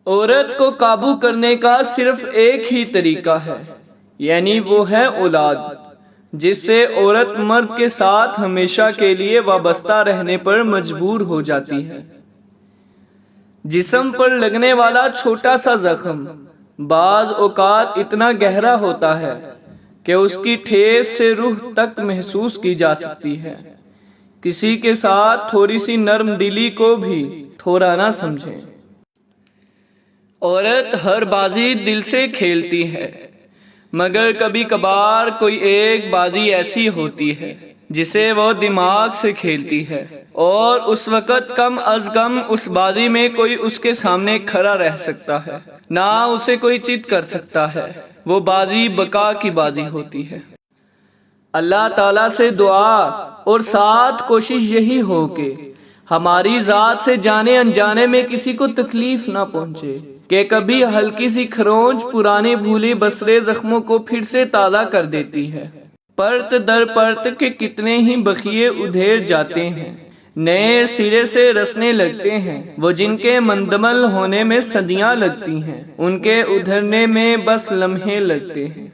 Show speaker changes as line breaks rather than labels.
عورت کو قابو کرنے کا صرف ایک ہی طریقہ ہے، یعنی وہ ہے اولاد، جس سے عورت مرد کے ساتھ ہمیشہ کے لیے وابستہ رہنے پر مجبور ہو جاتی ہے۔ جسم پر لگنے والا چھوٹا سا زخم بعض اوقات اتنا گہرا ہوتا ہے کہ اس کی ٹھیس سے روح تک محسوس کی جا سکتی ہے۔ کسی کے ساتھ تھوڑی سی نرم دلی کو بھی تھوڑا نہ سمجھیں۔ عورت ہر بازی دل سے کھیلتی ہے، مگر کبھی کبھار کوئی ایک بازی ایسی ہوتی ہے جسے وہ دماغ سے کھیلتی ہے، اور اس وقت کم از کم اس بازی میں کوئی اس کے سامنے کھڑا رہ سکتا ہے، نہ اسے کوئی چت کر سکتا ہے۔ وہ بازی بقا کی بازی ہوتی ہے۔ اللہ تعالیٰ سے دعا اور ساتھ کوشش یہی ہو کہ ہماری ذات سے جانے انجانے میں کسی کو تکلیف نہ پہنچے، کہ کبھی ہلکی سی کھرونچ پرانے بھولے بسرے زخموں کو پھر سے تازہ کر دیتی ہے۔ پرت در پرت کے کتنے ہی بخیے ادھیر جاتے ہیں، نئے سرے سے رسنے لگتے ہیں۔ وہ جن کے مندمل ہونے میں صدیاں لگتی ہیں، ان کے ادھرنے میں بس لمحے لگتے ہیں۔